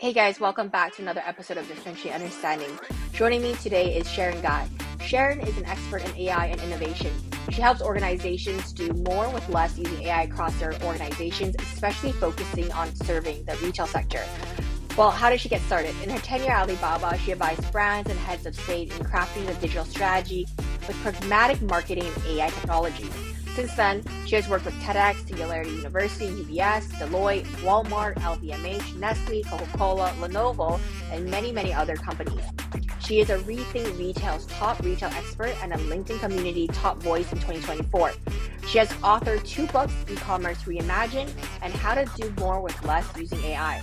Hey guys, welcome back to another episode of Differentiate Understanding. Joining me today is Sharon Gai. Sharon is an expert in AI and innovation. She helps organizations do more with less using AI across their organizations, especially focusing on serving the retail sector. Well, how did she get started? In her tenure at Alibaba, she advised brands and heads of state in crafting the digital strategy with pragmatic marketing and AI technology. Since then, she has worked with TEDx, Singularity University, UBS, Deloitte, Walmart, LVMH, Nestle, Coca-Cola, Lenovo, and many, many other companies. She is a Rethink Retail's top retail expert and a LinkedIn community top voice in 2024. She has authored 2 books, E-commerce Reimagined and How to Do More with Less Using AI.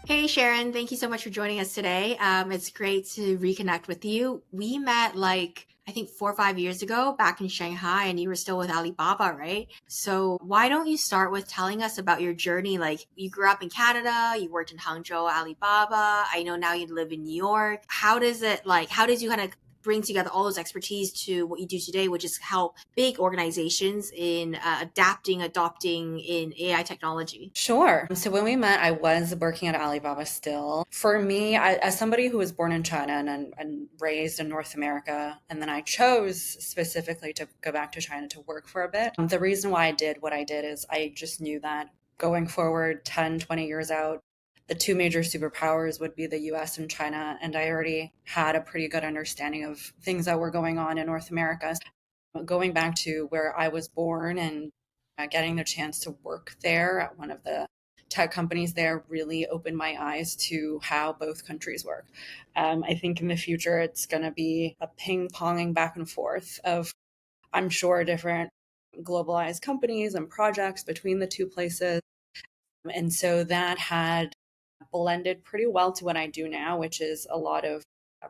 Hey Sharon, thank you so much for joining us today. It's great to reconnect with you. We met I think 4 or 5 years ago back in Shanghai, and you were still with Alibaba, right? So why don't you start with telling us about your journey? Like, you grew up in Canada, you worked in Hangzhou, Alibaba. I know now you live in New York. How did you kind of bring together all those expertise to what you do today, which is help big organizations in adopting in AI technology? Sure. So when we met, I was working at Alibaba still. For me, as somebody who was born in China and raised in North America, and then I chose specifically to go back to China to work for a bit, the reason why I did what I did is I just knew that going forward 10, 20 years out, the 2 major superpowers would be the US and China. And I already had a pretty good understanding of things that were going on in North America. Going back to where I was born and getting the chance to work there at one of the tech companies there really opened my eyes to how both countries work. I think in the future, it's going to be a ping ponging back and forth of, I'm sure, different globalized companies and projects between the 2 places. And so that had blended pretty well to what I do now, which is a lot of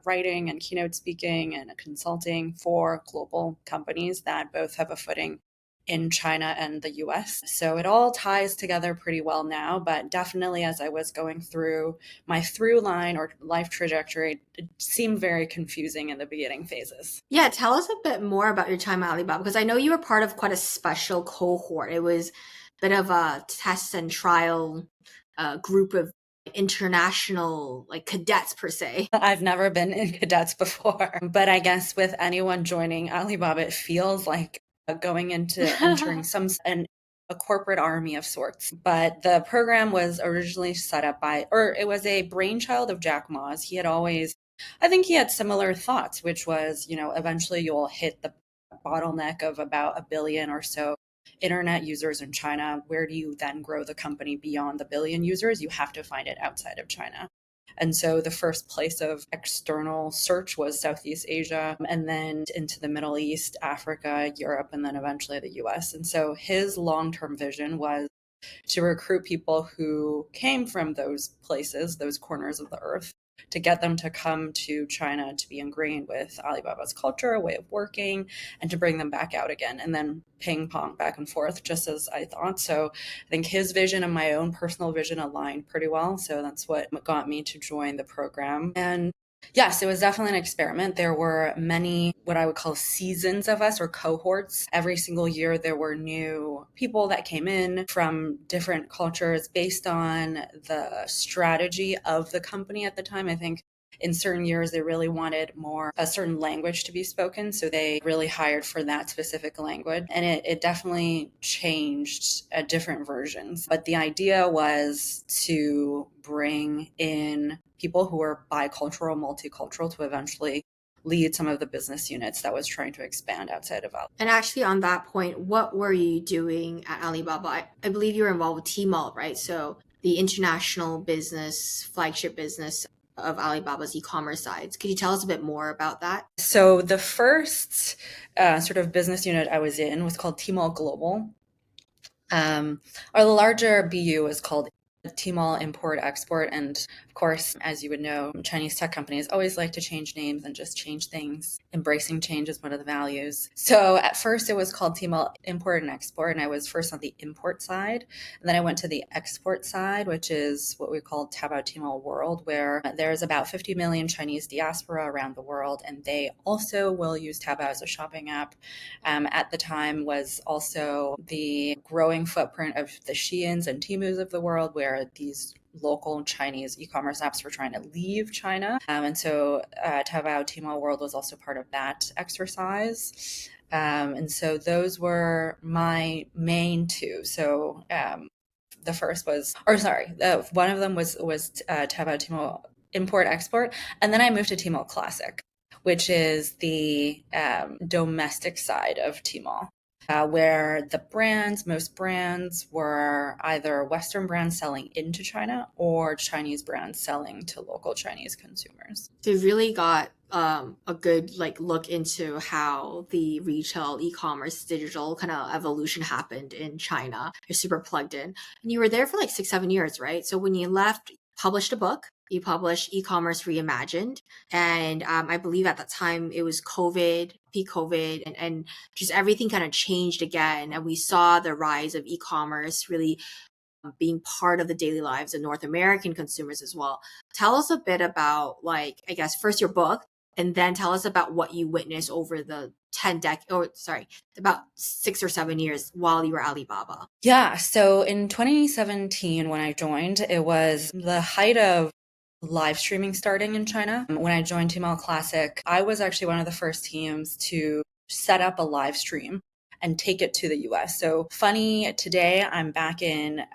writing and keynote speaking and consulting for global companies that both have a footing in China and the US. So it all ties together pretty well now, but definitely as I was going through my through line or life trajectory, it seemed very confusing in the beginning phases. Yeah, tell us a bit more about your time at Alibaba, because I know you were part of quite a special cohort. It was a bit of a test and trial group of international cadets per se. I've never been in cadets before, but I guess with anyone joining Alibaba, it feels like going into entering a corporate army of sorts. But the program was originally set up or it was a brainchild of Jack Ma's. I think he had similar thoughts, which was, eventually you'll hit the bottleneck of about 1 billion or so internet users in China. Where do you then grow the company beyond the 1 billion users? You have to find it outside of China. And so the first place of external search was Southeast Asia, and then into the Middle East, Africa, Europe, and then eventually the US. And so his long term vision was to recruit people who came from those places, those corners of the earth, to get them to come to China to be ingrained with Alibaba's culture, way of working, and to bring them back out again, and then ping pong back and forth, just as I thought. So I think his vision and my own personal vision aligned pretty well. So that's what got me to join the program. And yes, it was definitely an experiment. There were many, what I would call seasons of us or cohorts. Every single year, there were new people that came in from different cultures based on the strategy of the company at the time. I think in certain years, they really wanted more a certain language to be spoken. So they really hired for that specific language. And it definitely changed at different versions. But the idea was to bring in people who were bicultural, multicultural to eventually lead some of the business units that was trying to expand outside of Alibaba. And actually, on that point, what were you doing at Alibaba? I believe you were involved with Tmall, right? So the international business, flagship business of Alibaba's e-commerce sites. Could you tell us a bit more about that? So the first sort of business unit I was in was called Tmall Global. Or the larger BU is called Tmall import export. And of course, as you would know, Chinese tech companies always like to change names and just change things. Embracing change is one of the values. So at first it was called Tmall import and export. And I was first on the import side. And then I went to the export side, which is what we call Taobao Tmall World, where there's about 50 million Chinese diaspora around the world. And they also will use Taobao as a shopping app. At the time was also the growing footprint of the Sheins and Temus of the world, where these local Chinese e-commerce apps were trying to leave China. And so Taobao Tmall World was also part of that exercise. And so those were my main two. So the first was, one of them was Taobao Tmall import export, and then I moved to Tmall Classic, which is the domestic side of Tmall, where most brands were either Western brands selling into China or Chinese brands selling to local Chinese consumers. So you really got a good look into how the retail, e-commerce, digital kind of evolution happened in China. You're super plugged in, and you were there for 6-7 years, right? So when you left, published a book. You published E-commerce Reimagined, and I believe at that time it was COVID, peak COVID, and just everything kind of changed again, and we saw the rise of e-commerce really being part of the daily lives of North American consumers as well. Tell us a bit about, I guess, first your book, and then tell us about what you witnessed over the about 6 or 7 years while you were Alibaba. Yeah. So in 2017, when I joined, it was the height of live streaming starting in China. When I joined Tmall Classic, I was actually one of the first teams to set up a live stream and take it to the US. So funny today, I'm in Kuala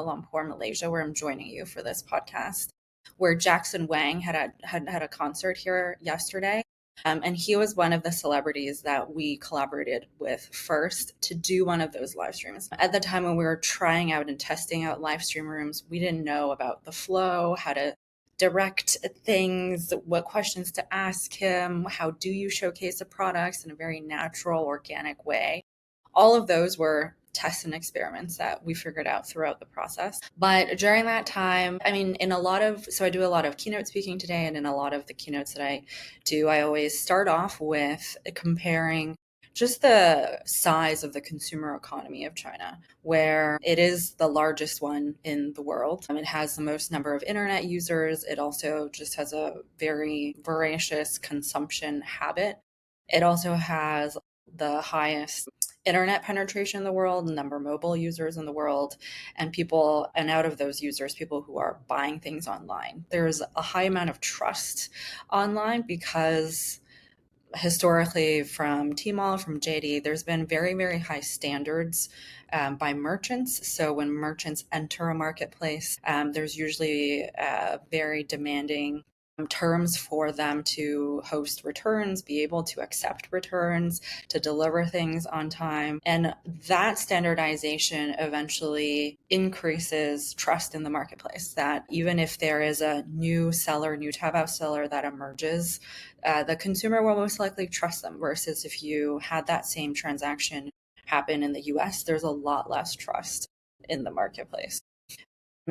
Lumpur, Malaysia, where I'm joining you for this podcast, where Jackson Wang had a concert here yesterday. And he was one of the celebrities that we collaborated with first to do one of those live streams. At the time when we were trying out and testing out live stream rooms, we didn't know about the flow, how to direct things, what questions to ask him, how do you showcase the products in a very natural, organic way. All of those were tests and experiments that we figured out throughout the process. But during that time, I mean, so I do a lot of keynote speaking today, and in a lot of the keynotes that I do, I always start off with comparing just the size of the consumer economy of China, where it is the largest one in the world. It has the most number of internet users. It also just has a very voracious consumption habit. It also has the highest internet penetration in the world, number of mobile users in the world, and out of those users, people who are buying things online. There's a high amount of trust online because historically from Tmall, from JD, there's been very, very high standards by merchants. So when merchants enter a marketplace, there's usually very demanding terms for them to host returns, be able to accept returns, to deliver things on time. And that standardization eventually increases trust in the marketplace, that even if there is a new Taobao seller that emerges, the consumer will most likely trust them, versus if you had that same transaction happen in the US, there's a lot less trust in the marketplace.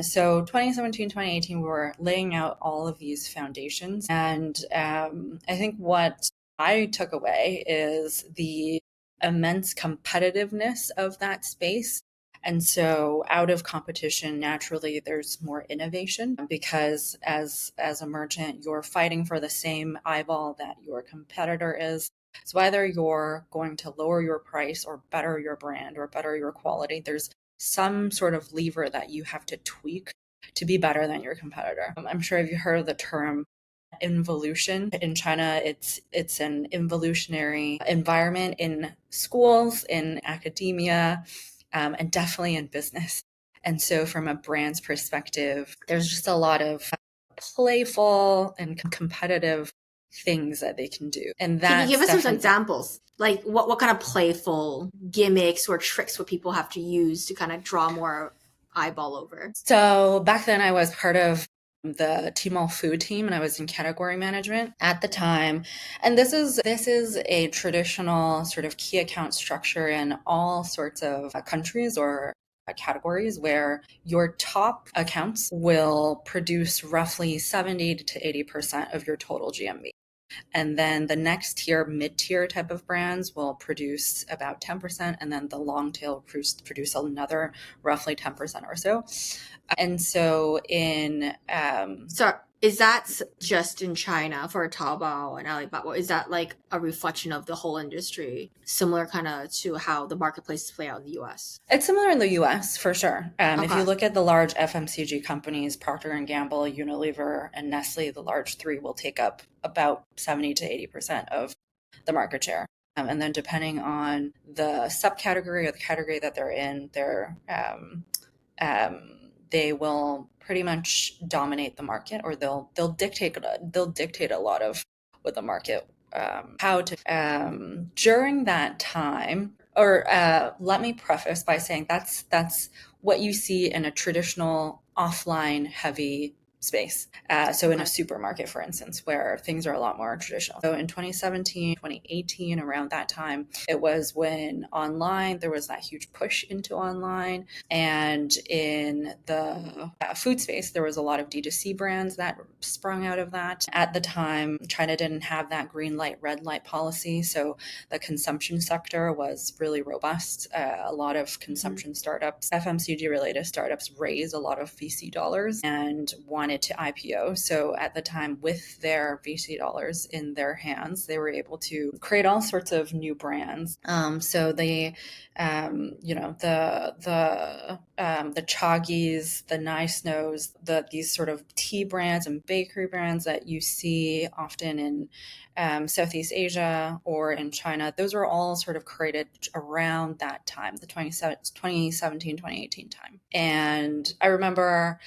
So 2017, 2018, we were laying out all of these foundations. And I think what I took away is the immense competitiveness of that space. And so out of competition, naturally, there's more innovation, because as a merchant, you're fighting for the same eyeball that your competitor is. So either you're going to lower your price or better your brand or better your quality. There's some sort of lever that you have to tweak to be better than your competitor. I'm sure if you heard of the term involution. In China, it's an involutionary environment in schools, in academia, and definitely in business. And so from a brand's perspective, there's just a lot of playful and competitive things that they can do. And Can you give us some examples? Like what kind of playful gimmicks or tricks would people have to use to kind of draw more eyeball over? So back then I was part of the Tmall food team, and I was in category management at the time. And this is a traditional sort of key account structure in all sorts of countries or categories where your top accounts will produce roughly 70 to 80% of your total GMV. And then the next tier, mid-tier type of brands will produce about 10%, and then the long tail produce another roughly 10% or so. And so So is that just in China for Taobao and Alibaba? Is that like a reflection of the whole industry, similar kind of to how the marketplaces play out in the US? It's similar in the US for sure. If Okay. you look at the large FMCG companies, Procter and Gamble, Unilever, and Nestle, the large three will take up about 70 to 80% of the market share. And then depending on the subcategory or the category that they're in, they will pretty much dominate the market, or they'll dictate a lot of what the market how to during that time. Or let me preface by saying that's what you see in a traditional offline heavy space. So in a supermarket, for instance, where things are a lot more traditional. So in 2017, 2018, around that time, it was when there was that huge push into online. And in the food space, there was a lot of D2C brands that sprung out of that. At the time, China didn't have that green light, red light policy. So the consumption sector was really robust. A lot of consumption startups, FMCG related startups, raised a lot of VC dollars and wanted to IPO. So at the time, with their VC dollars in their hands, they were able to create all sorts of new brands. So the Choggies, the Nice Nose, these sort of tea brands and bakery brands that you see often in Southeast Asia or in China, those were all sort of created around that time, the 2017, 2018 time. And I remember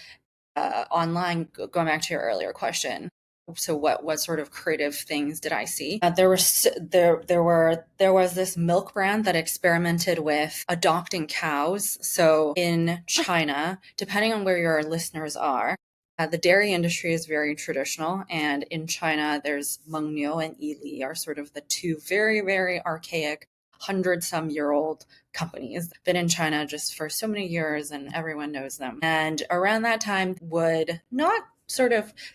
online, going back to your earlier question, so what sort of creative things did I see? There was this milk brand that experimented with adopting cows. So in China, depending on where your listeners are, the dairy industry is very traditional, and in China, there's Mengniu and Yili are sort of the two very, very archaic 100-some-year-old companies. Been in China just for so many years, and everyone knows them. And around that time,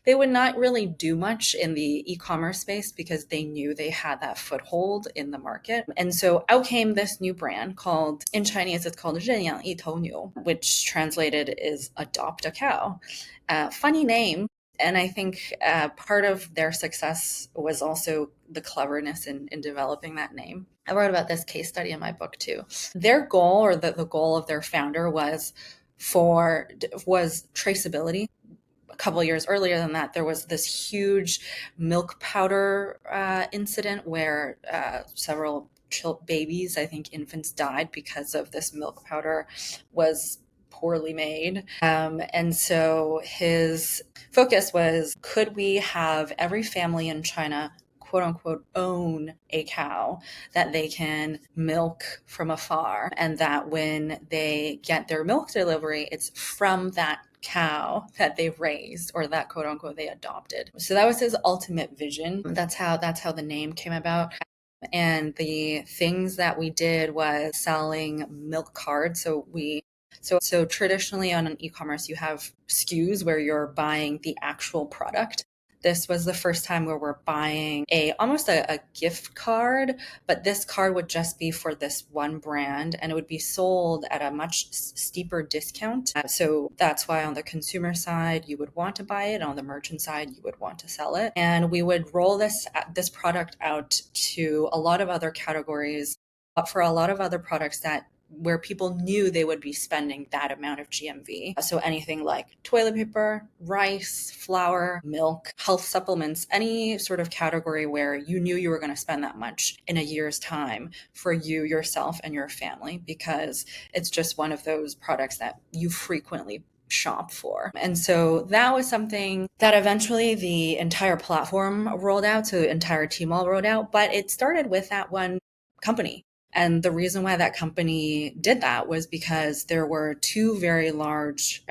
they would not really do much in the e-commerce space because they knew they had that foothold in the market. And so out came this new brand called, in Chinese, it's called 认养一头牛, which translated is adopt a cow. Funny name. And I think part of their success was also the cleverness in developing that name. I wrote about this case study in my book too. Their goal, or the goal of their founder, was traceability. A couple of years earlier than that, there was this huge milk powder incident where several babies, I think infants, died because of this milk powder was poorly made. And so his focus was, could we have every family in China, quote unquote, own a cow that they can milk from afar, and that when they get their milk delivery, it's from that cow that they raised, or that quote unquote they adopted. So that was his ultimate vision. That's how the name came about. And the things that we did was selling milk cards. So traditionally on an e-commerce, you have SKUs where you're buying the actual product. This was the first time where we're buying almost a gift card, but this card would just be for this one brand, and it would be sold at a much steeper discount. So that's why on the consumer side, you would want to buy it. On the merchant side, you would want to sell it. And we would roll this product out to a lot of other categories, for a lot of other products where people knew they would be spending that amount of GMV. So anything like toilet paper, rice, flour, milk, health supplements, any sort of category where you knew you were going to spend that much in a year's time for you, yourself, and your family, because it's just one of those products that you frequently shop for. And so that was something that eventually the entire platform rolled out, so the entire Tmall rolled out, but it started with that one company. And the reason why that company did that was because there were two very large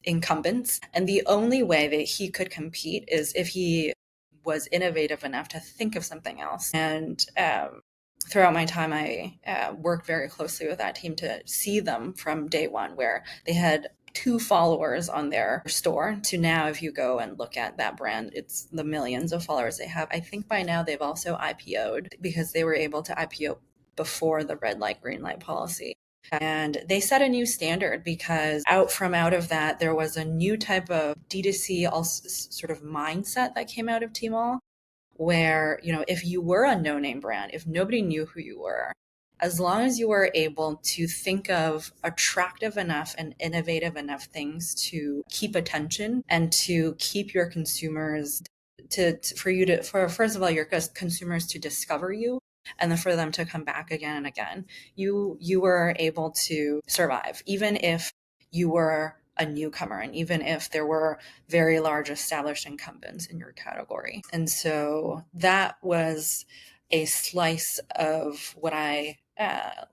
incumbents. And the only way that he could compete is if he was innovative enough to think of something else. And throughout my time, I worked very closely with that team to see them from day one, where they had 2 followers on their store, to now, if you go and look at that brand, it's the millions of followers they have. I think by now they've also IPO'd, because they were able to IPO before the red light, green light policy. And they set a new standard, because out of that, there was a new type of D2C also sort of mindset that came out of Tmall, where, if you were a no-name brand, if nobody knew who you were, as long as you were able to think of attractive enough and innovative enough things to keep attention and to keep your consumers for first of all, your consumers to discover you, and then for them to come back again and again, you were able to survive, even if you were a newcomer, and even if there were very large established incumbents in your category. And so that was a slice of what I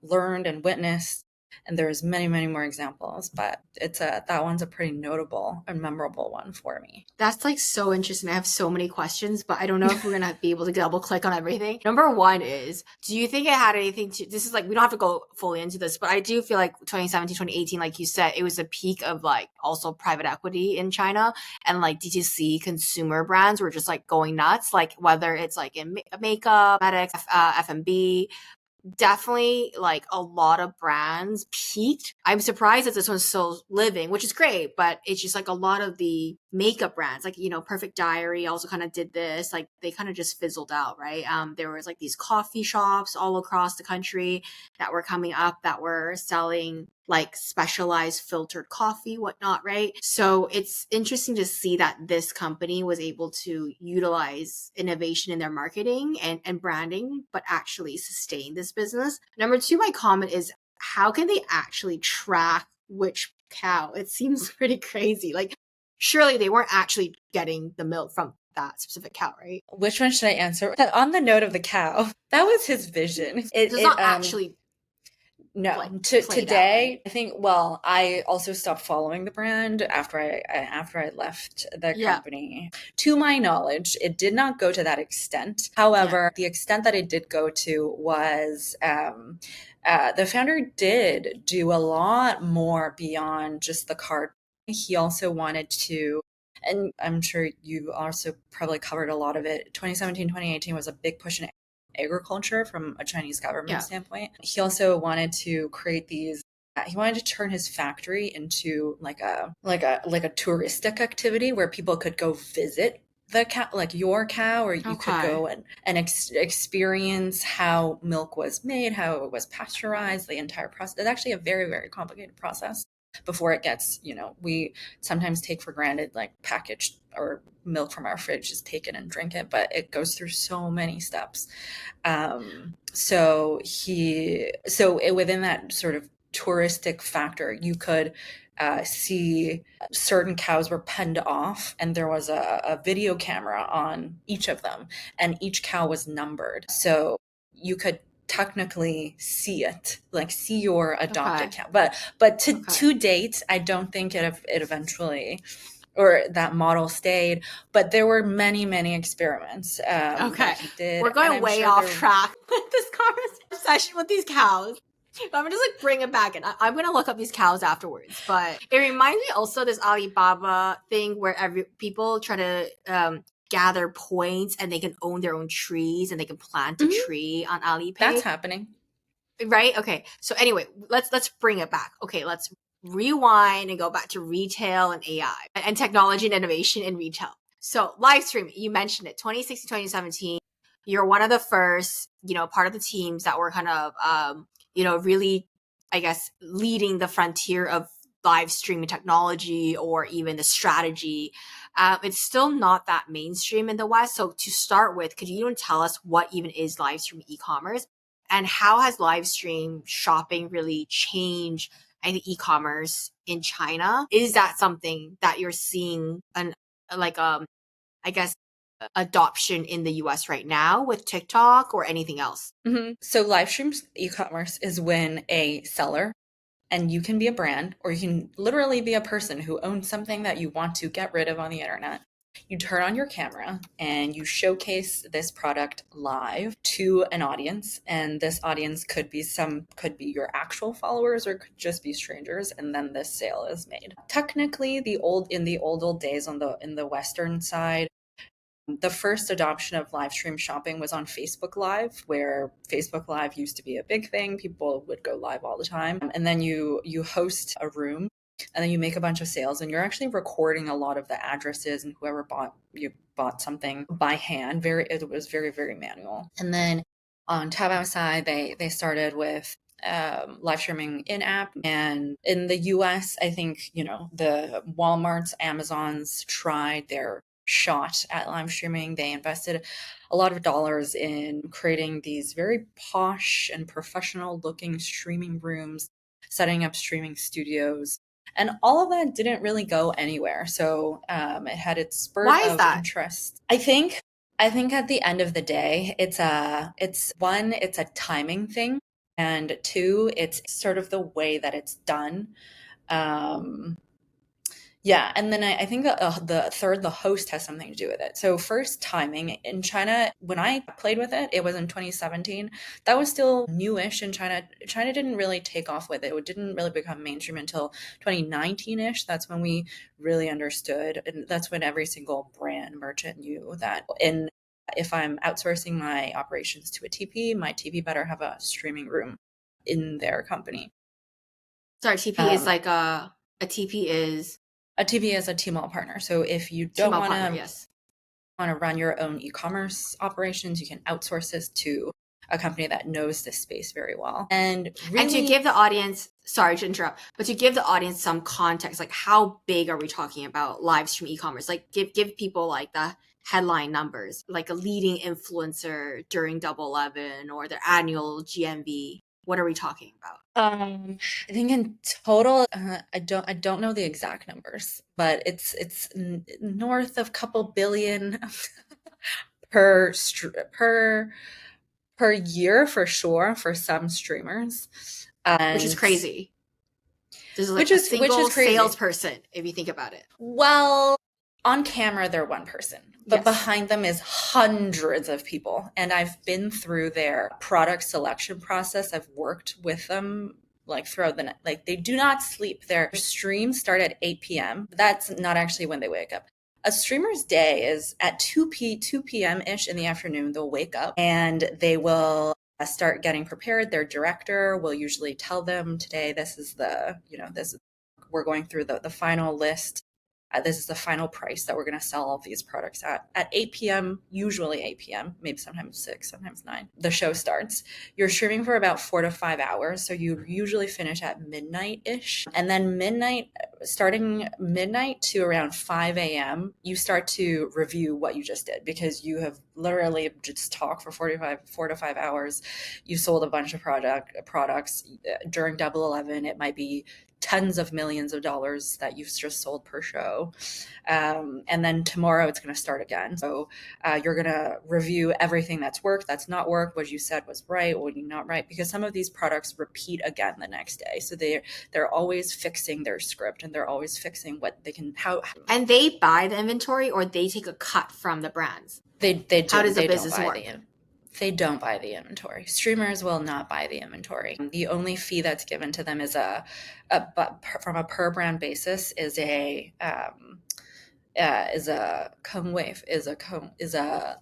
learned and witnessed. And there's many, many more examples, but that one's a pretty notable and memorable one for me. That's like so interesting. I have so many questions, but I don't know if we're gonna be able to double click on everything. Number one is, do you think it had anything to, this is like, we don't have to go fully into this, but I do feel like 2017, 2018, like you said, it was a peak of like also private equity in China, and like D2C consumer brands were just like going nuts, like whether it's like in makeup, cosmetics, F&B, definitely like a lot of brands peaked. I'm surprised that this one's still living, which is great, but it's just like a lot of the makeup brands, like, Perfect Diary also kind of did this, like they kind of just fizzled out, right? There was like these coffee shops all across the country that were coming up that were selling like specialized filtered coffee, whatnot, right? So it's interesting to see that this company was able to utilize innovation in their marketing and branding, but actually sustain this business. Number two, my comment is, how can they actually track which cow? It seems pretty crazy. Like, surely they weren't actually getting the milk from that specific cow, right? Which one should I answer? On the note of the cow, that was his vision. It's not actually no, played today, out, right? I think, well, I also stopped following the brand after I left the company. To my knowledge, it did not go to that extent. However, the extent that it did go to was the founder did do a lot more beyond just the card. He also wanted to, and I'm sure you also probably covered a lot of it, 2017, 2018 was a big push in agriculture from a Chinese government standpoint. He also wanted to create these, he wanted to turn his factory into like a touristic activity where people could go visit the cow, like your cow, or you could go and experience how milk was made, how it was pasteurized, the entire process. It's actually a very, very complicated process before it gets, we sometimes take for granted like packaged or milk from our fridge is taken and drink it, but it goes through so many steps. So within that sort of touristic factor, you could see certain cows were penned off, and there was a video camera on each of them, and each cow was numbered. So you could technically see it, like see your adopted cow. But to date, I don't think it eventually, or that model stayed, but there were many, many experiments that he did. We're going way off track with this conversation with these cows. But I'm gonna just like bring it back, and I'm gonna look up these cows afterwards. But it reminds me also of this Alibaba thing where people try to gather points, and they can own their own trees, and they can plant a tree on Alipay. That's happening, right? Okay. So anyway, let's bring it back. Okay, let's rewind and go back to retail and AI and technology and innovation in retail. So live streaming, you mentioned it, 2016, 2017. You're one of the first, part of the teams that were kind of, really, I guess, leading the frontier of live streaming technology or even the strategy. It's still not that mainstream in the West. So to start with, could you even tell us what even is live stream e-commerce, and how has live stream shopping really changed e-commerce in China? Is that something that you're seeing I guess, adoption in the US right now with TikTok or anything else? Mm-hmm. So live streams e-commerce is when a seller, and you can be a brand, or you can literally be a person who owns something that you want to get rid of on the internet, You turn on your camera and you showcase this product live to an audience, and this audience could be your actual followers or could just be strangers, and then this sale is made. Technically, in the old days on the in the western side, the first adoption of live stream shopping was on Facebook Live, where Facebook Live used to be a big thing. People would go live all the time. And then you host a room, and then you make a bunch of sales, and you're actually recording a lot of the addresses and whoever bought something by hand. It was very, very manual. And then on Taobao side, they started with live streaming in app. And in the US, I think, the Walmarts, Amazons tried their shot at live streaming. They invested a lot of dollars in creating these very posh and professional looking streaming rooms, setting up streaming studios. And all of that didn't really go anywhere. So it had its spurt Why is of that? interest. I think at the end of the day, it's a timing thing, and two, it's sort of the way that it's done. Yeah, and then I think the third, the host, has something to do with it. So first, timing. In China, when I played with it, it was in 2017. That was still newish in China. China didn't really take off with it. It didn't really become mainstream until 2019-ish. That's when we really understood, and that's when every single brand merchant knew that if I'm outsourcing my operations to a TP, my TP better have a streaming room in their company. Sorry, TP is like a TP is a TP is a Tmall partner. So if you don't want to run your own e-commerce operations, you can outsource this to a company that knows this space very well. And to give the audience, sorry to interrupt, but to give the audience some context, like how big are we talking about live stream e-commerce? Like give people like the headline numbers, like a leading influencer during Double 11 or their annual GMV. What are we talking about? I think in total, I don't know the exact numbers, but it's north of a couple billion per year for sure for some streamers, which is crazy. There's like which is crazy. Salesperson, if you think about it. Well, on camera they're one person, but behind them is hundreds of people. And I've been through their product selection process. I've worked with them like throughout the night. Like they do not sleep. Their streams start at 8 p.m. That's not actually when they wake up. A streamer's day is at 2 p.m. ish in the afternoon. They'll wake up and they will start getting prepared. Their director will usually tell them, today, we're going through the final list. This is the final price that we're going to sell all of these products at 8 p.m., usually 8 p.m., maybe sometimes 6, sometimes 9. The show starts. You're streaming for about 4 to 5 hours. So you usually finish at midnight-ish. And then starting midnight to around 5 a.m., you start to review what you just did, because you have literally just talked for 4 to 5 hours. You sold a bunch of products. During Double 11, it might be tens of millions of dollars that you've just sold per show. And then tomorrow it's going to start again. So you're going to review everything that's worked, that's not worked, what you said was right, what you not right, because some of these products repeat again the next day. So they're always fixing their script, and they're always fixing what they can, how. And they buy the inventory, or they take a cut from the brands? They do. How does the business work? They don't buy the inventory. Streamers will not buy the inventory. The only fee that's given to them is from a per brand basis is a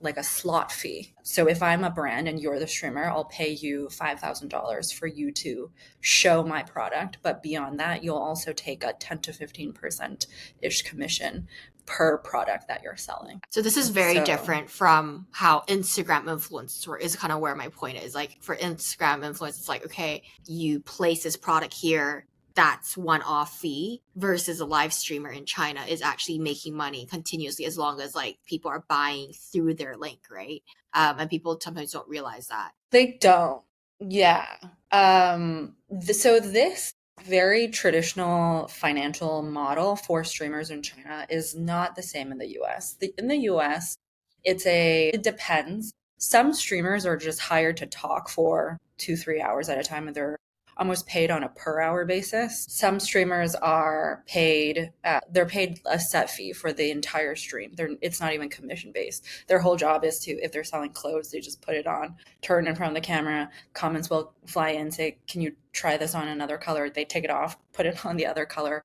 like a slot fee. So if I'm a brand and you're the streamer, I'll pay you $5,000 for you to show my product. But beyond that, you'll also take a 10 to 15% ish commission per product that you're selling. So this is very different from how Instagram influencers work, is kind of where my point is. Like for Instagram influencers, it's like, okay, you place this product here, that's one-off fee, versus a live streamer in China is actually making money continuously as long as like people are buying through their link, right? And people sometimes don't realize that. They don't. Yeah. So this very traditional financial model for streamers in China is not the same in the US. In the US, it depends. Some streamers are just hired to talk for 2-3 hours at a time, and they're almost paid on a per hour basis. Some streamers are paid, they're paid a set fee for the entire stream. It's not even commission based. Their whole job is to, if they're selling clothes, they just put it on, turn in front of the camera, comments will fly in, say, can you try this on another color? They take it off, put it on the other color.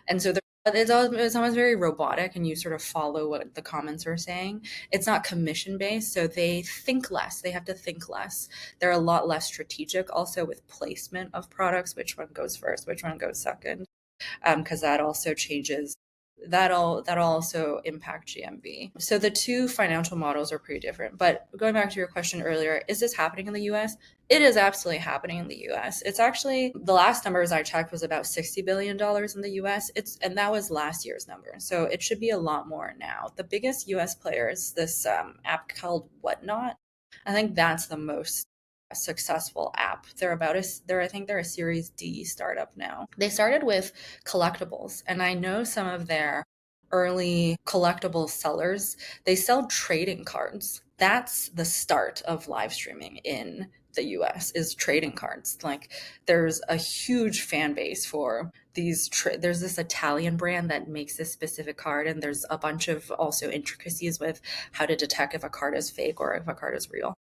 And so it's almost very robotic, and you sort of follow what the comments are saying. It's not commission based, so they think less. They have to think less. They're a lot less strategic also with placement of products, which one goes first, which one goes second, because that also changes. That'll also impact GMV. So the two financial models are pretty different. But going back to your question earlier, is this happening in the US? It is absolutely happening in the US. It's actually, the last numbers I checked was about $60 billion in the US. And that was last year's number. So it should be a lot more now. The biggest US player is this app called Whatnot. I think that's the most successful app. I think they're a Series D startup now. They started with collectibles, and I know some of their early collectible sellers, they sell trading cards. That's the start of live streaming in the US, is trading cards. Like, there's a huge fan base for these there's this Italian brand that makes this specific card, and there's a bunch of also intricacies with how to detect if a card is fake or if a card is real.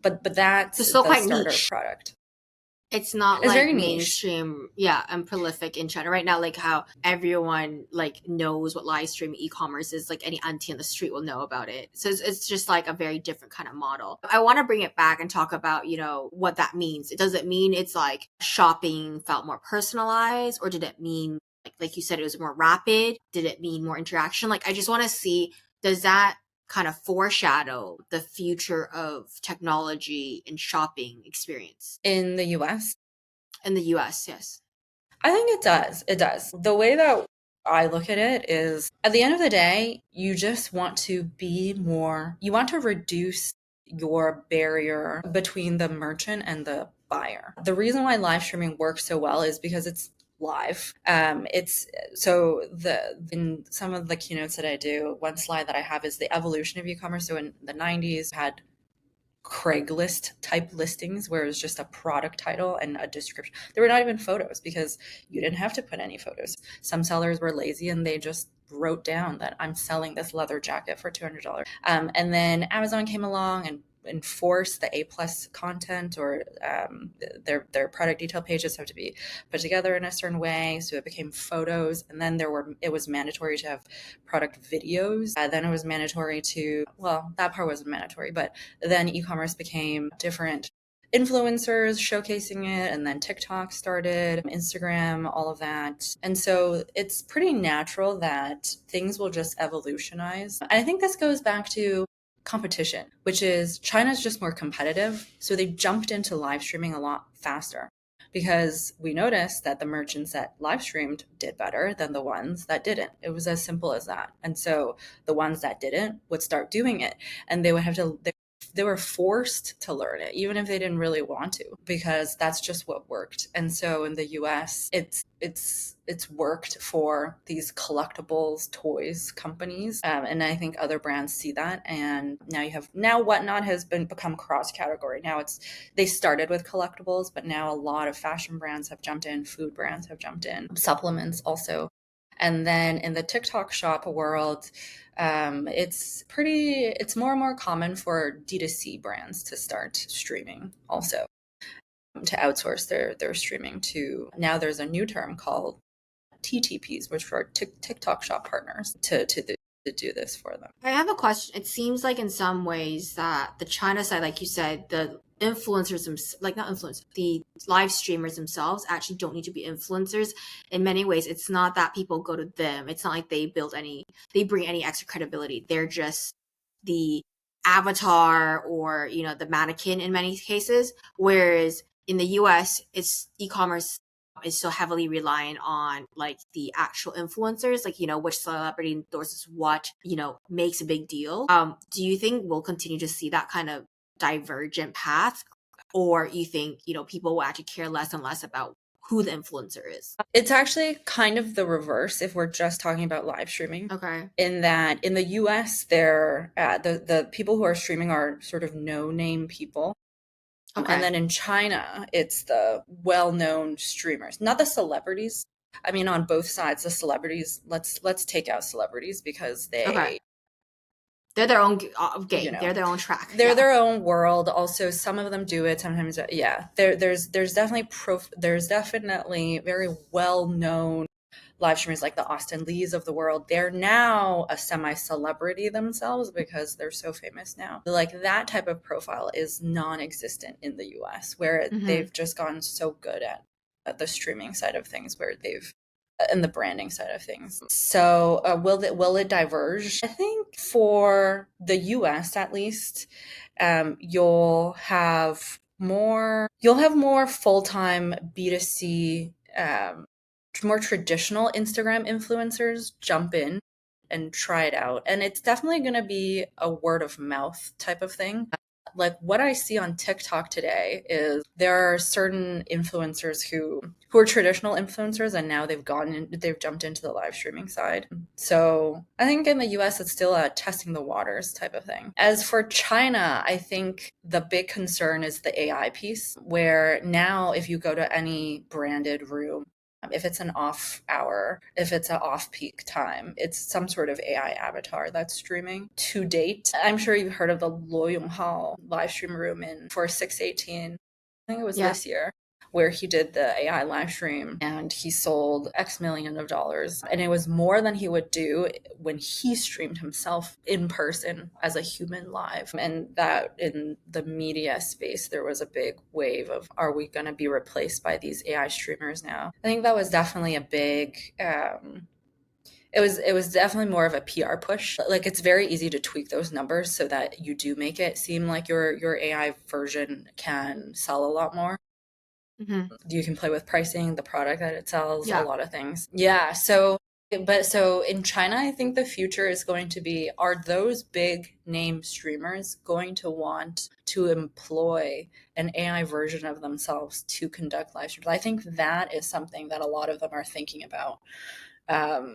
But that's It's still the quite starter niche. product. It's not It's like very niche. mainstream, yeah, and prolific in China right now. Like how everyone like knows what live stream e-commerce is. Like any auntie on the street will know about it. So it's just like a very different kind of model. I want to bring it back and talk about, you know, what that means. Does it mean it's like shopping felt more personalized, or did it mean like you said, it was more rapid? Did it mean more interaction? Like I just want to see, does that kind of foreshadow the future of technology and shopping experience In the US? in the US? Yes. I think it does. It does. The way that I look at it is, at the end of the day, you just want to you want to reduce your barrier between the merchant and the buyer. The reason why live streaming works so well is because it's live. It's so in some of the keynotes that I do, one slide that I have is the evolution of e-commerce. So in the 90s, had Craigslist type listings where it was just a product title and a description. There were not even photos because you didn't have to put any photos. Some sellers were lazy and they just wrote down that I'm selling this leather jacket for $200. And then Amazon came along and enforced the A+ content, or their product detail pages have to be put together in a certain way. So it became photos, and then it was mandatory to have product videos. Then it was mandatory that part wasn't mandatory, but then e-commerce became different influencers showcasing it, and then TikTok started, Instagram, all of that. And so it's pretty natural that things will just evolutionize. And I think this goes back to competition, which is China's just more competitive. So they jumped into live streaming a lot faster because we noticed that the merchants that live streamed did better than the ones that didn't. It was as simple as that. And so the ones that didn't would start doing it, and they were forced to learn it, even if they didn't really want to, because that's just what worked. And so in the US, it's worked for these collectibles toys companies, and I think other brands see that. And now Whatnot has become cross category. Now they started with collectibles, but now a lot of fashion brands have jumped in, food brands have jumped in, supplements also. And then in the TikTok shop world, it's more and more common for D2C brands to start streaming also, to outsource their streaming to, now there's a new term called TTPs, which are TikTok shop partners, to do this for them. I have a question. It seems like in some ways that the China side, like you said, the influencers, not influencers, the live streamers themselves actually don't need to be influencers. In many ways, it's not that people go to them. It's not like they bring any extra credibility. They're just the avatar or, you know, the mannequin in many cases. Whereas in the US, it's e-commerce is so heavily reliant on like the actual influencers, like, you know, which celebrity endorses what, you know, makes a big deal. Do you think we'll continue to see that kind of divergent path, or you think, you know, people will actually care less and less about who the influencer is? It's actually kind of the reverse if we're just talking about live streaming. Okay. In that in the US, the people who are streaming are sort of no-name people. And then Okay. in China, it's the well-known streamers, not the celebrities. I mean, on both sides, the celebrities, let's take out celebrities because Okay. they, They're their own you game. know, They're their own track. they're Yeah. their own world. Also, some of them do it. Sometimes, yeah. There's definitely there's definitely very well known live streamers like the Austin Lees of the world. They're now a semi-celebrity themselves because they're so famous now. Like that type of profile is non-existent in the US, where Mm-hmm. they've just gotten so good at the streaming side of things, where they've and the branding side of things. So will it diverge? I think for the US at least, you'll have more full-time B2C, more traditional Instagram influencers jump in and try it out. And it's definitely going to be a word of mouth type of thing. Like what I see on TikTok today is there are certain influencers who are traditional influencers and now they've jumped into the live streaming side. So I think in the US it's still a testing the waters type of thing. As for China, I think the big concern is the AI piece, where now if you go to any branded room, if it's an off hour, if it's an off peak time, it's some sort of AI avatar that's streaming. To date, I'm sure you've heard of the Lo Yonghao live stream room in for 618. I think it was Yeah. this year, where he did the AI live stream and he sold X million of dollars. And it was more than he would do when he streamed himself in person as a human live. And that in the media space, there was a big wave of, are we going to be replaced by these AI streamers now? I think that was definitely a big, it was definitely more of a PR push. Like it's very easy to tweak those numbers so that you do make it seem like your AI version can sell a lot more. Mm-hmm. You can play with pricing, the product that it sells, a Yeah. lot of things. Yeah. So in China, I think the future is going to be, are those big name streamers going to want to employ an AI version of themselves to conduct live streams? I think that is something that a lot of them are thinking about.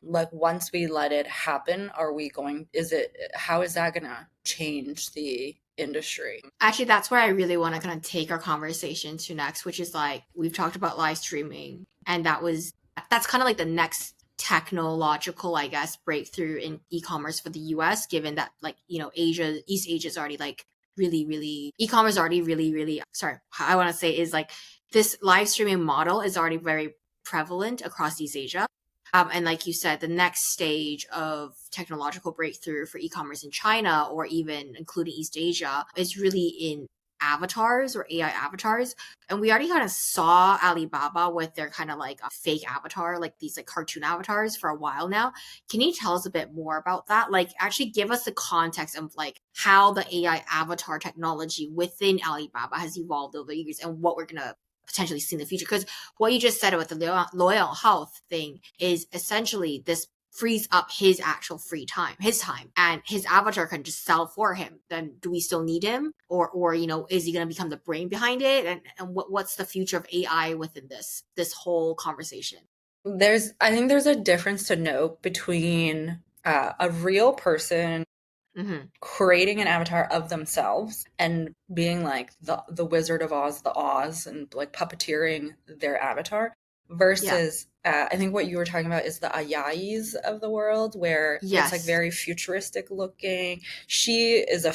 Like once we let it happen, how is that gonna change the industry? Actually, that's where I really want to kind of take our conversation to next, which is like we've talked about live streaming, and that's kind of like the next technological, I guess, breakthrough in e-commerce for the US, given that like, East Asia is already like really, really e-commerce already really, really sorry, I want to say is like this live streaming model is already very prevalent across East Asia. And like you said, the next stage of technological breakthrough for e-commerce in China or even including East Asia is really in avatars or AI avatars. And we already kind of saw Alibaba with their kind of like a fake avatar, like these like cartoon avatars for a while now. Can you tell us a bit more about that? Like actually give us the context of like how the AI avatar technology within Alibaba has evolved over the years and what we're going to potentially see in the future. Because what you just said about the loyal health thing is essentially this frees up his actual free time, his time, and his avatar can just sell for him. Then do we still need him, or is he going to become the brain behind it? And what's the future of AI within this whole conversation? I think there's a difference to note between a real person Mm-hmm. creating an avatar of themselves and being like the Wizard of Oz, the Oz, and like puppeteering their avatar Yeah. versus I think what you were talking about is the Ayais of the world, where it's like Yes. very futuristic looking. She is a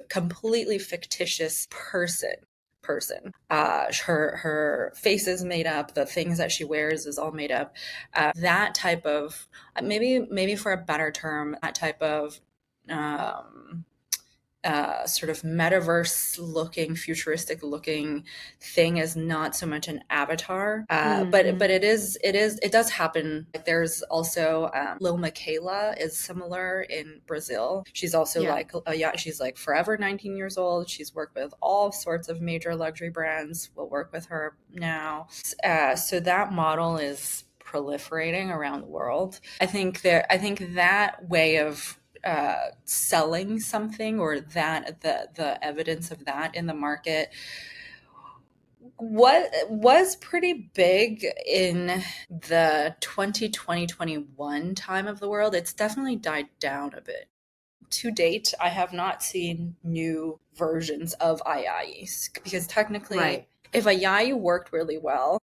completely fictitious person. Her face is made up, the things that she wears is all made up. That type of, maybe for a better term, that type of um, sort of metaverse looking, futuristic looking thing is not so much an avatar, Mm-hmm. but it does happen. Like there's also Lil Miquela is similar in Brazil. She's also Yeah. like yeah, she's like forever 19 years old. She's worked with all sorts of major luxury brands. Will work with her now. So that model is proliferating around the world. I think that way of selling something, or that the evidence of that in the market, what was pretty big in the 2020-21 time of the world. It's definitely died down a bit. to date, I have not seen new versions of Ayais because technically, Right. if Ayai worked really well,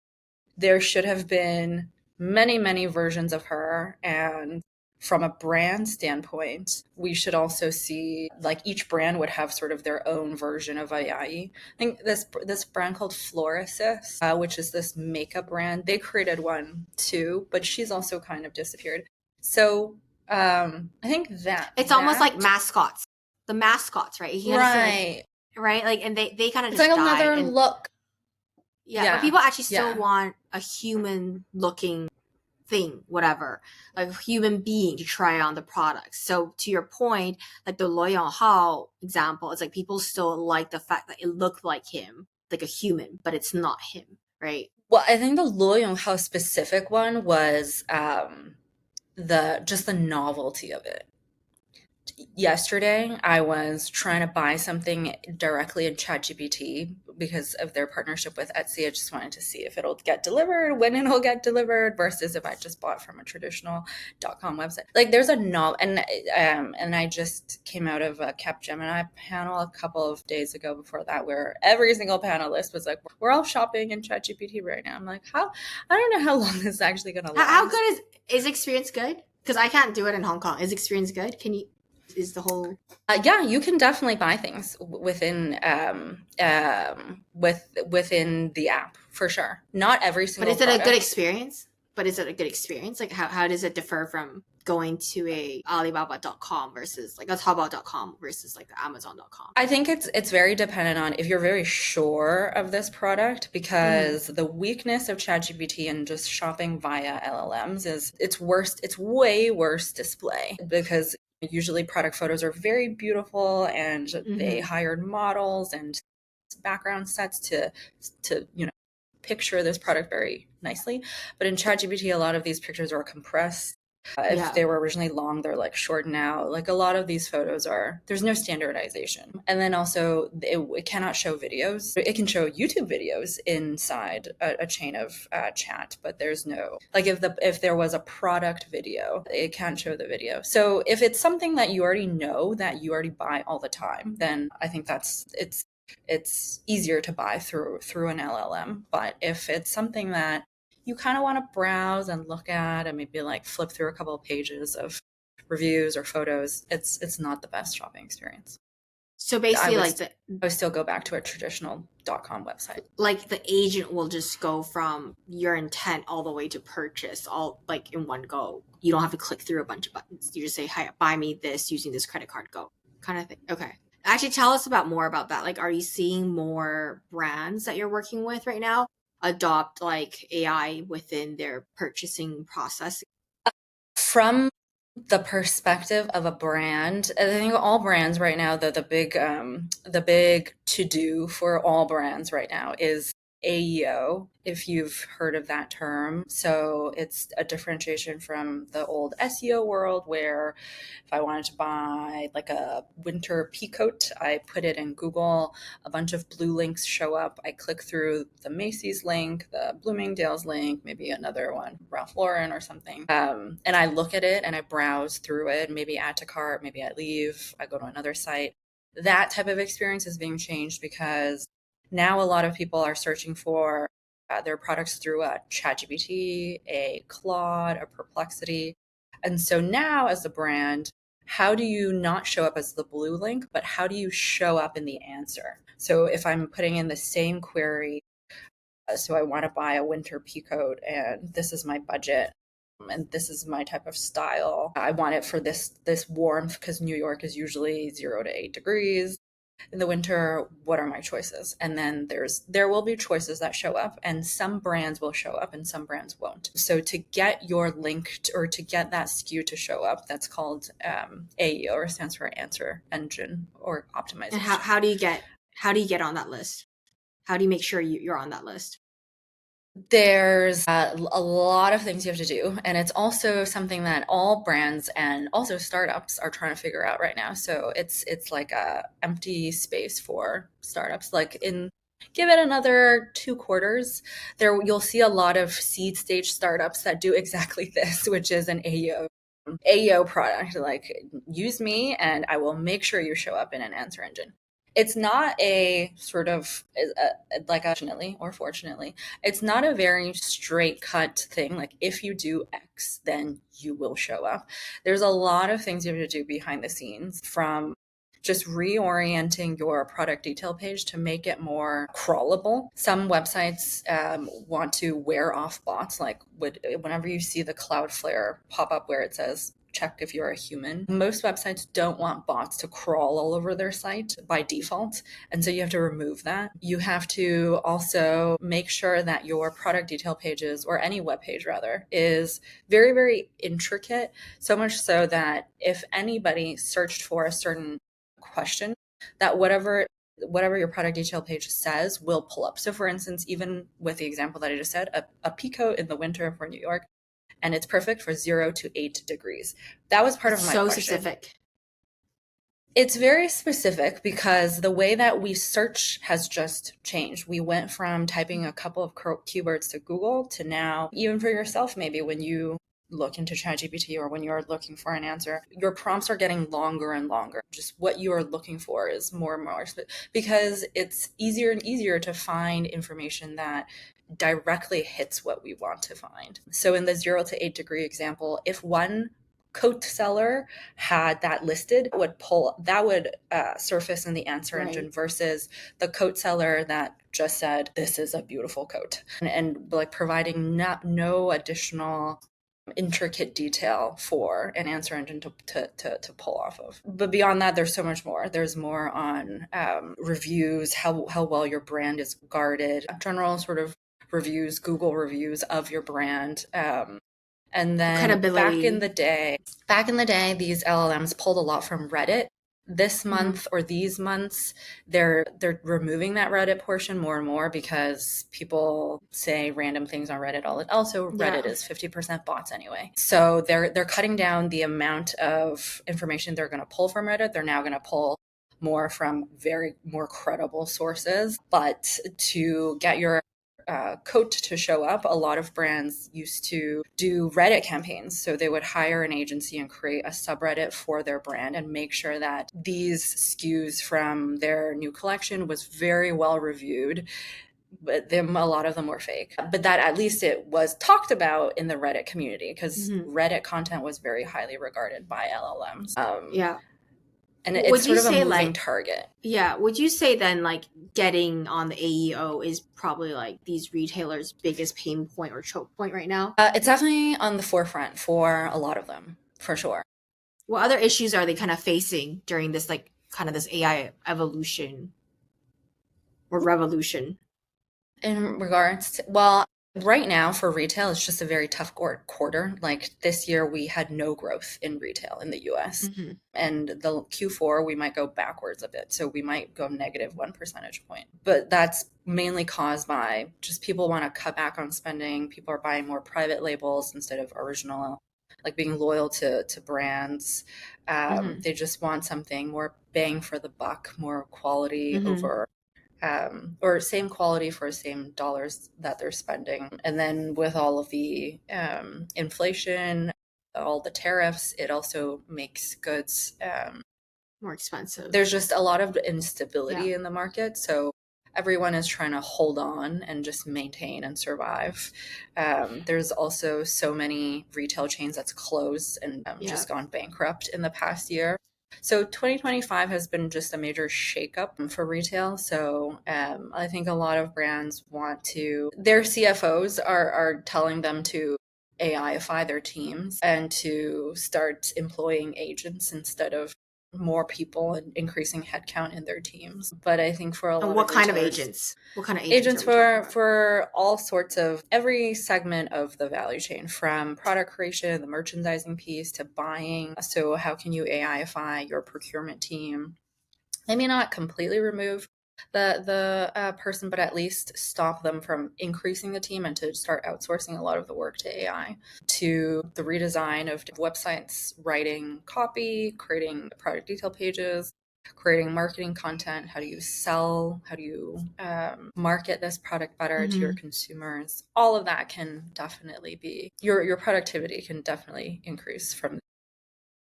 there should have been many, many versions of her. And from a brand standpoint, we should also see like each brand would have sort of their own version of Ayai. I think this brand called Florasis, which is this makeup brand, they created one too, but she's also kind of disappeared. So I think that It's almost like mascots. The mascots, right? You right. Right? Like, and they kind of It's just like died. another And look. yeah, but people actually still want a human looking thing, whatever, like a human being to try on the product. So to your point, like the Lo Yonghao example, it's like people still like the fact that it looked like him, like a human, but it's not him, right? Well, I think the Lo Yonghao specific one was the novelty of it. Yesterday, I was trying to buy something directly in ChatGPT because of their partnership with Etsy. I just wanted to see if it'll get delivered, when it'll get delivered, versus if I just bought from a traditional .com website. Like there's a novel, and I just came out of a Capgemini panel a couple of days ago before that, where every single panelist was like, "We're all shopping in ChatGPT right now." I'm like, how? I don't know how long this is actually going to last. How good is experience good? Because I can't do it in Hong Kong. Is experience good? Can you? Is the whole yeah, you can definitely buy things within within the app for sure. Not every single but is it product. a good experience? But is it a good experience? Like how does it differ from going to a Alibaba.com versus like a Taobao.com versus like the Amazon.com? I think it's very dependent on if you're very sure of this product, because the weakness of ChatGPT and just shopping via LLMs is it's way worse display, because usually product photos are very beautiful and they hired models and background sets to picture this product very nicely. But in ChatGPT, a lot of these pictures are compressed. If they were originally long, they're like shortened out. Like a lot of these photos there's no standardization. And then also it cannot show videos. It can show YouTube videos inside a chain of chat, but there's no, like if there was a product video, it can't show the video. So if it's something that you already know, that you already buy all the time, then I think it's easier to buy through an LLM. But if it's something that you kind of want to browse and look at and maybe like flip through a couple of pages of reviews or photos, it's not the best shopping experience. So basically, I would still go back to a traditional .com website. Like the agent will just go from your intent all the way to purchase, all like in one go. You don't have to click through a bunch of buttons. You just say, "Hi, buy me this using this credit card." Go, kind of thing. Okay. Actually, tell us more about that. Like, are you seeing more brands that you're working with right now adopt like AI within their purchasing process? From the perspective of a brand, I think all brands right now, the big to do for all brands right now is AEO, if you've heard of that term. So it's a differentiation from the old SEO world, where if I wanted to buy like a winter pea coat, I put it in Google, a bunch of blue links show up. I click through the Macy's link, the Bloomingdale's link, maybe another one, Ralph Lauren or something. And I look at it and I browse through it, maybe add to cart, maybe I leave, I go to another site. That type of experience is being changed because now a lot of people are searching for their products through a ChatGPT, a Claude, a Perplexity. And so now as a brand, how do you not show up as the blue link, but how do you show up in the answer? So if I'm putting in the same query, so I want to buy a winter pea coat and this is my budget and this is my type of style. I want it for this warmth because New York is usually 0 to 8 degrees. In the winter, what are my choices? And then there will be choices that show up, and some brands will show up and some brands won't. So to get your link or to get that SKU to show up, that's called AEO, or stands for Answer Engine or Optimization. And how do you get on that list? How do you make sure you're on that list? There's a lot of things you have to do, and it's also something that all brands and also startups are trying to figure out right now. So it's like a empty space for startups. Like give it another 2 quarters, you'll see a lot of seed stage startups that do exactly this, which is an AEO AEO product, like use me and I will make sure you show up in an answer engine. It's not a sort of like, unfortunately or fortunately, it's not a very straight cut thing. Like if you do X, then you will show up. There's a lot of things you have to do behind the scenes, from just reorienting your product detail page to make it more crawlable. Some websites want to wear off bots, like whenever you see the Cloudflare pop up where it says check if you're a human. Most websites don't want bots to crawl all over their site by default. And so you have to remove that. You have to also make sure that your product detail pages, or any web page rather, is very, very intricate. So much so that if anybody searched for a certain question, that whatever your product detail page says will pull up. So for instance, even with the example that I just said, a pea coat in the winter for New York, and it's perfect for 0 to 8 degrees. That was part of my question. So specific. It's very specific because the way that we search has just changed. We went from typing a couple of keywords to Google to now, even for yourself, maybe when you look into ChatGPT or when you're looking for an answer, your prompts are getting longer and longer. Just what you are looking for is more and more, because it's easier and easier to find information that directly hits what we want to find. So in the 0 to 8 degree example, if one coat seller had that listed, would surface in the answer engine, versus the coat seller that just said, this is a beautiful coat, and like providing no additional intricate detail for an answer engine to pull off of. But beyond that, there's so much more. There's more on reviews, how well your brand is guarded, general sort of reviews, Google reviews of your brand. And then back in the day, these LLMs pulled a lot from Reddit. This month or these months, they're removing that Reddit portion more and more because people say random things on Reddit. Also, Reddit is 50% bots anyway. So they're cutting down the amount of information they're going to pull from Reddit. They're now going to pull more from more credible sources. But to get your coat to show up, a lot of brands used to do Reddit campaigns. So they would hire an agency and create a subreddit for their brand and make sure that these SKUs from their new collection was very well reviewed. But a lot of them were fake. But that at least it was talked about in the Reddit community, because Reddit content was very highly regarded by LLMs. And it's sort of a moving target. Yeah. Would you say then, like, getting on the AEO is probably like these retailers' biggest pain point or choke point right now? It's definitely on the forefront for a lot of them, for sure. What other issues are they kind of facing during this, like, kind of this AI evolution or revolution? In regards to, well, right now for retail, it's just a very tough quarter. Like this year, we had no growth in retail in the US. And the Q4, we might go backwards a bit. So we might go negative 1 percentage point. But that's mainly caused by just people want to cut back on spending. People are buying more private labels instead of original, like being loyal to brands. They just want something more bang for the buck, more quality over or same quality for same dollars that they're spending. And then with all of the inflation, all the tariffs, it also makes goods more expensive. There's just a lot of instability in the market. So everyone is trying to hold on and just maintain and survive. There's also so many retail chains that's closed and just gone bankrupt in the past year. So 2025 has been just a major shakeup for retail. So I think a lot of brands their CFOs are telling them to AIify their teams and to start employing agents instead of more people and increasing headcount in their teams. But I think for a lot of what kind of agents? What kind of agents for all sorts of every segment of the value chain, from product creation, the merchandising piece, to buying. So how can you AIify your procurement team? Maybe not completely remove the person, but at least stop them from increasing the team and to start outsourcing a lot of the work to AI, to the redesign of websites, writing copy, creating product detail pages, creating marketing content. How do you sell? How do you market this product better to your consumers? All of that can definitely be your productivity can definitely increase from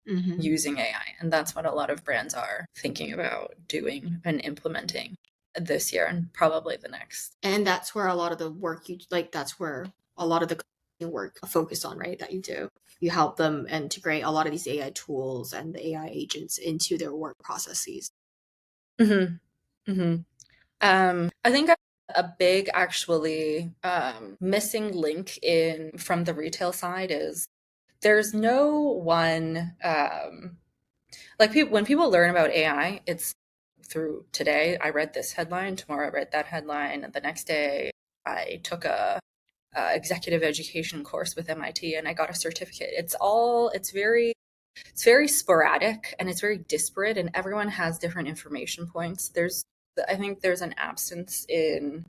using AI. And that's what a lot of brands are thinking about doing and implementing this year and probably the next. And that's where a lot of the work that's where a lot of the work focus on, right? That you do. You help them integrate a lot of these AI tools and the AI agents into their work processes. Mm-hmm. Mm-hmm. I think a big actually missing link in from the retail side is there's no one like when people learn about AI, it's through today I read this headline, tomorrow I read that headline, and the next day I took a executive education course with MIT and I got a certificate. It's very sporadic and it's very disparate, and everyone has different information points. I think there's an absence in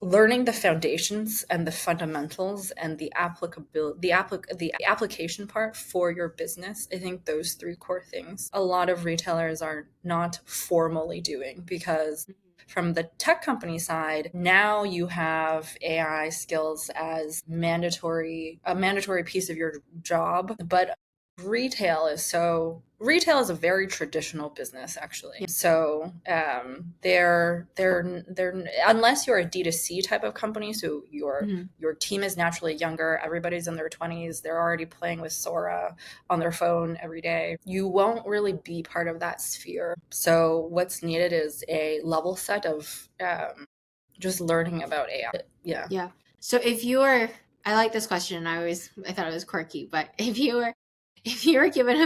learning the foundations and the fundamentals and the applicability, the application part for your business. I think those three core things a lot of retailers are not formally doing, because from the tech company side, now you have AI skills as a mandatory piece of your job, but retail is a very traditional business, actually. Yeah. So they're unless you're a D2C type of company, so your team is naturally younger, everybody's in their 20s, they're already playing with Sora on their phone every day, you won't really be part of that sphere. So what's needed is a level set of just learning about AI. Yeah. So if you were, I like this question, I thought it was quirky, but if you were given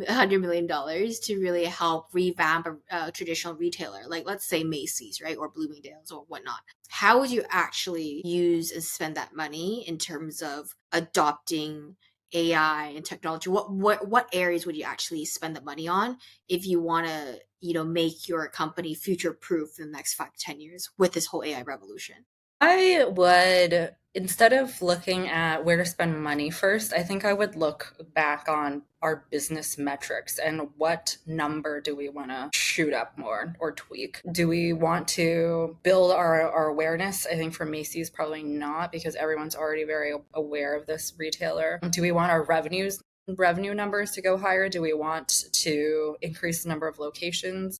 $100 million to really help revamp a traditional retailer, like let's say Macy's, right, or Bloomingdale's or whatnot, how would you actually use and spend that money in terms of adopting AI and technology? What areas would you actually spend the money on if you want to, make your company future proof in the next 5 to 10 years with this whole AI revolution? I would, instead of looking at where to spend money first, I think I would look back on our business metrics and what number do we want to shoot up more or tweak? Do we want to build our awareness? I think for Macy's, probably not, because everyone's already very aware of this retailer. Do we want our revenue numbers to go higher? Do we want to increase the number of locations?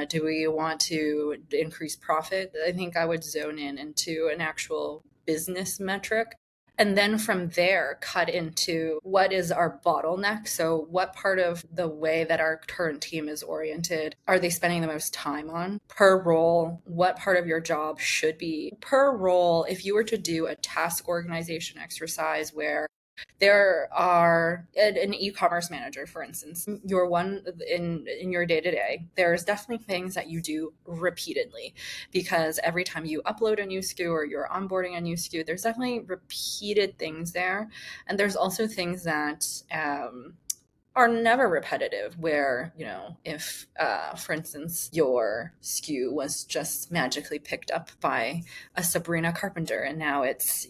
Do we want to increase profit? I think I would zone into an actual business metric. And then from there, cut into what is our bottleneck. So what part of the way that our current team is oriented are they spending the most time on per role? What part of your job should be per role? If you were to do a task organization exercise where there are an e-commerce manager, for instance, you're one in your day-to-day, there's definitely things that you do repeatedly, because every time you upload a new SKU or you're onboarding a new SKU, there's definitely repeated things there. And there's also things that are never repetitive, where, if, for instance, your SKU was just magically picked up by a Sabrina Carpenter and now it's,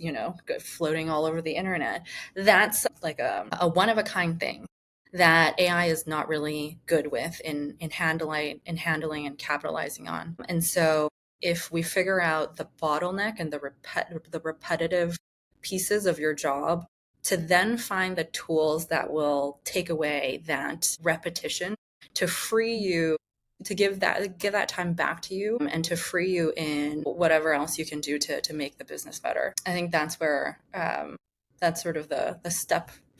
floating all over the internet. That's like a one-of-a-kind thing that AI is not really good with in handling and capitalizing on. And so if we figure out the bottleneck and the repetitive pieces of your job, to then find the tools that will take away that repetition, to free you, to give that time back to you, and to free you in whatever else you can do to make the business better. I think that's where that's sort of the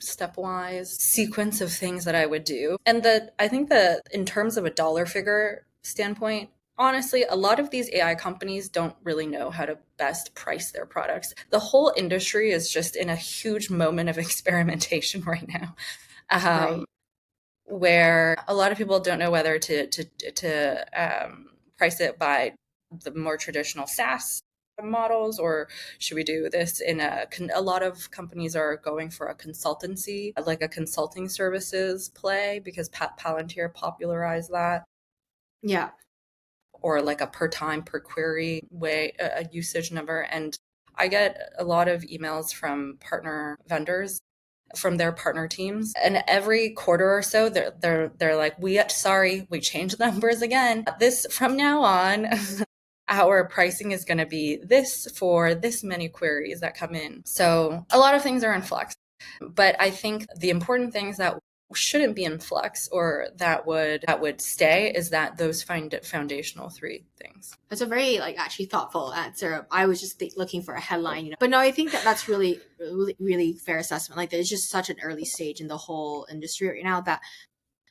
stepwise sequence of things that I would do. And I think that in terms of a dollar figure standpoint, honestly, a lot of these AI companies don't really know how to best price their products. The whole industry is just in a huge moment of experimentation right now, Right. where a lot of people don't know whether to price it by the more traditional SaaS models, or should we do this in a lot of companies are going for a consultancy, like a consulting services play, because Palantir popularized that. Yeah. Or like a per time per query way, a usage number. And I get a lot of emails from partner vendors, from their partner teams, and every quarter or so they're like, we changed the numbers again. This from now on our pricing is going to be this for this many queries that come in. So a lot of things are in flux, but I think the important things that shouldn't be in flux or that would stay is that those foundational three things. That's a very actually thoughtful answer. I was just looking for a headline, but no, I think that's really, really, really fair assessment. Like there's just such an early stage in the whole industry right now that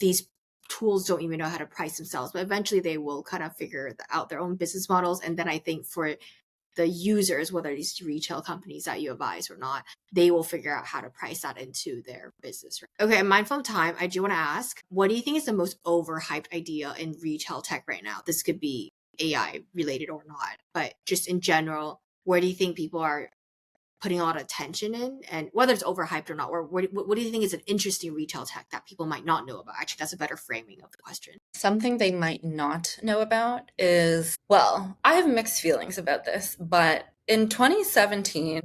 these tools don't even know how to price themselves, but eventually they will kind of figure out their own business models. And then I think for the users, whether these retail companies that you advise or not, they will figure out how to price that into their business. Okay, I'm mindful of time. I do want to ask, what do you think is the most overhyped idea in retail tech right now? This could be AI related or not, but just in general, where do you think people are putting a lot of attention in, and whether it's overhyped or not, or what do you think is an interesting retail tech that people might not know about? Actually, that's a better framing of the question. Something they might not know about is, well, I have mixed feelings about this, but in 2017,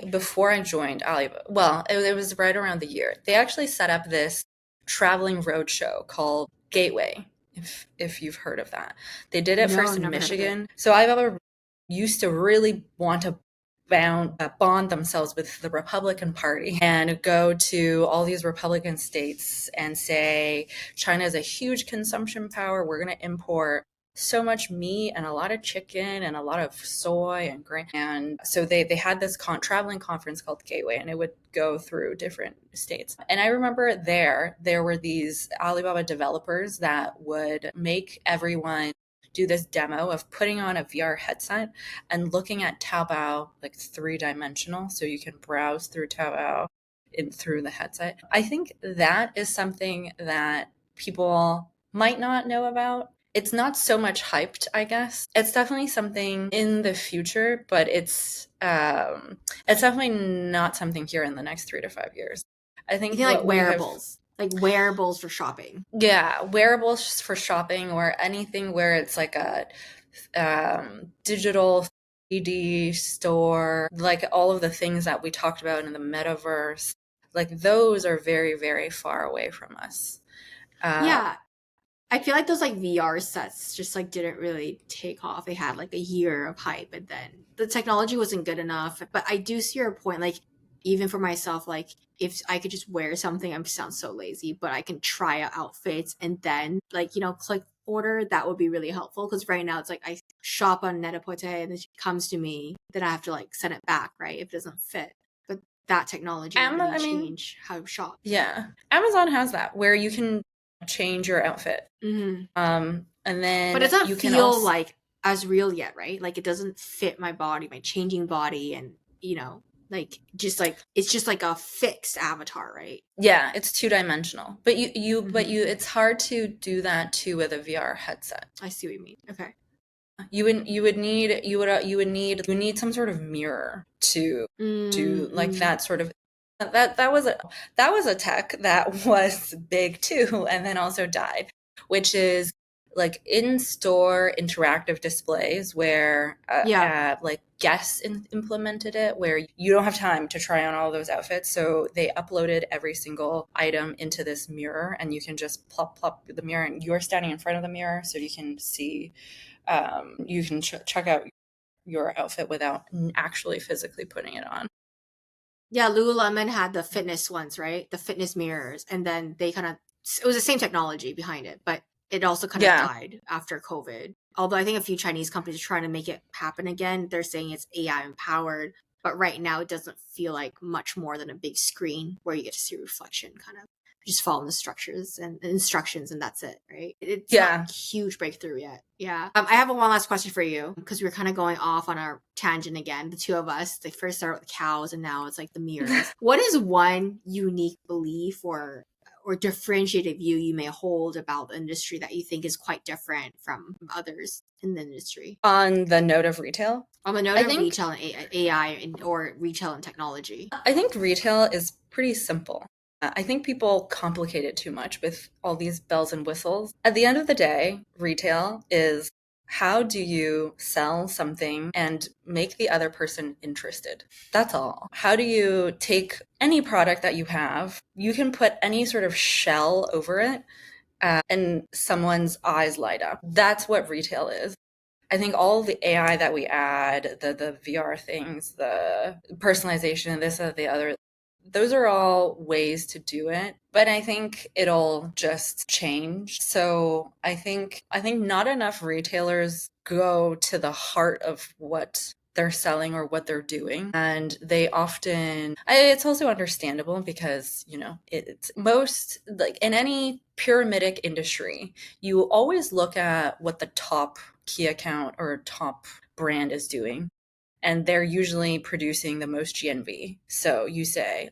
before I joined Alibaba, well, it was right around the year, they actually set up this traveling roadshow called Gateway, if you've heard of that. They did it first in Michigan. So Alibaba used to really want to bond themselves with the Republican Party and go to all these Republican states and say, China is a huge consumption power. We're going to import so much meat and a lot of chicken and a lot of soy and grain. And so they had this traveling conference called Gateway, and it would go through different states. And I remember there were these Alibaba developers that would make everyone do this demo of putting on a VR headset and looking at Taobao like 3-dimensional, so you can browse through Taobao through the headset. I think that is something that people might not know about. It's not so much hyped, I guess. It's definitely something in the future, but it's definitely not something here in the next 3 to 5 years. I think like wearables. Like wearables for shopping. Yeah, wearables for shopping, or anything where it's like a digital 3D store, like all of the things that we talked about in the metaverse, like those are very, very far away from us. Yeah. I feel like those VR sets just didn't really take off. They had a year of hype, and then the technology wasn't good enough. But I do see your point. Even for myself, if I could just wear something, I sound so lazy, but I can try out outfits and then click order, that would be really helpful. Because right now it's I shop on Net-a-Porter and it comes to me, then I have to send it back, right, if it doesn't fit. But that technology would really change how you shop. Yeah, Amazon has that where you can change your outfit. Mm-hmm. And then but it doesn't feel as real yet, right? It doesn't fit my body, my changing body, and it's just a fixed avatar, right? Yeah, it's 2-dimensional. But it's hard to do that too with a VR headset. I see what you mean. Okay. You would need some sort of mirror to do that sort of that was a tech that was big too, and then also died, which is in-store interactive displays where Guess implemented it, where you don't have time to try on all those outfits, so they uploaded every single item into this mirror, and you can just plop the mirror, and you're standing in front of the mirror, so you can see, you can check out your outfit without actually physically putting it on. Yeah, Lululemon had the fitness ones, right? The fitness mirrors, and then it was the same technology behind it, but it also kind of died after COVID. Although I think a few Chinese companies are trying to make it happen again. They're saying it's AI empowered, but right now it doesn't feel like much more than a big screen where you get to see reflection, kind of just follow the structures and instructions, and that's it, right? It's not a huge breakthrough yet. Yeah. I have one last question for you, because we're kind of going off on our tangent again, the two of us. They first started with the cows, and now it's the mirrors. What is one unique belief or differentiated view you may hold about the industry that you think is quite different from others in the industry? On the note of retail? On the note of retail and AI or retail and technology. I think retail is pretty simple. I think people complicate it too much with all these bells and whistles. At the end of the day, retail is, how do you sell something and make the other person interested? That's all. How do you take any product that you have, you can put any sort of shell over it, and someone's eyes light up. That's what retail is. I think all the AI that we add, the VR things, the personalization, this, or the other, those are all ways to do it, but I think it'll just change. So I think not enough retailers go to the heart of what they're selling or what they're doing. And they often, it's also understandable because, it's most, like in any pyramidic industry, you always look at what the top key account or top brand is doing. And they're usually producing the most GNV. So you say,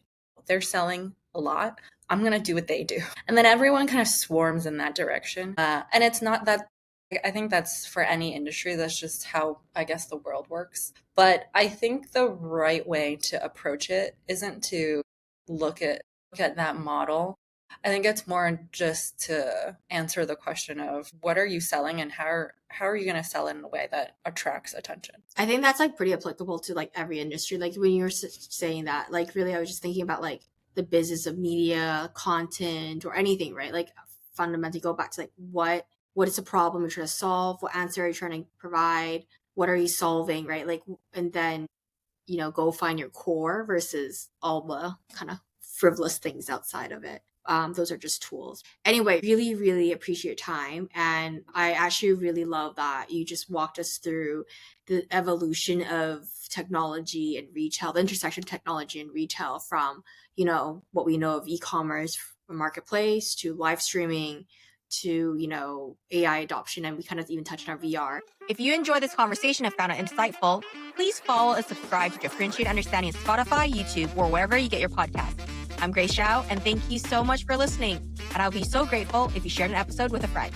they're selling a lot, I'm going to do what they do. And then everyone kind of swarms in that direction. And it's not that, I think that's for any industry, that's just how I guess the world works. But I think the right way to approach it isn't to look at that model. I think it's more just to answer the question of what are you selling and how are you going to sell it in a way that attracts attention? I think that's like pretty applicable to like every industry. Like when you're saying that, like really, I was just thinking about like the business of media, content, or anything, right? Like fundamentally go back to like what is the problem you're trying to solve? What answer are you trying to provide? What are you solving, right? Like, and then, go find your core versus all the kind of frivolous things outside of it. Those are just tools. Anyway, really, really appreciate your time. And I actually really love that you just walked us through the evolution of technology and retail, the intersection of technology and retail from, what we know of e-commerce, marketplace to live streaming to, AI adoption. And we kind of even touched on VR. If you enjoyed this conversation and found it insightful, please follow and subscribe to Differentiate Understanding on Spotify, YouTube, or wherever you get your podcasts. I'm Grace Zhao, and thank you so much for listening. And I'll be so grateful if you shared an episode with a friend.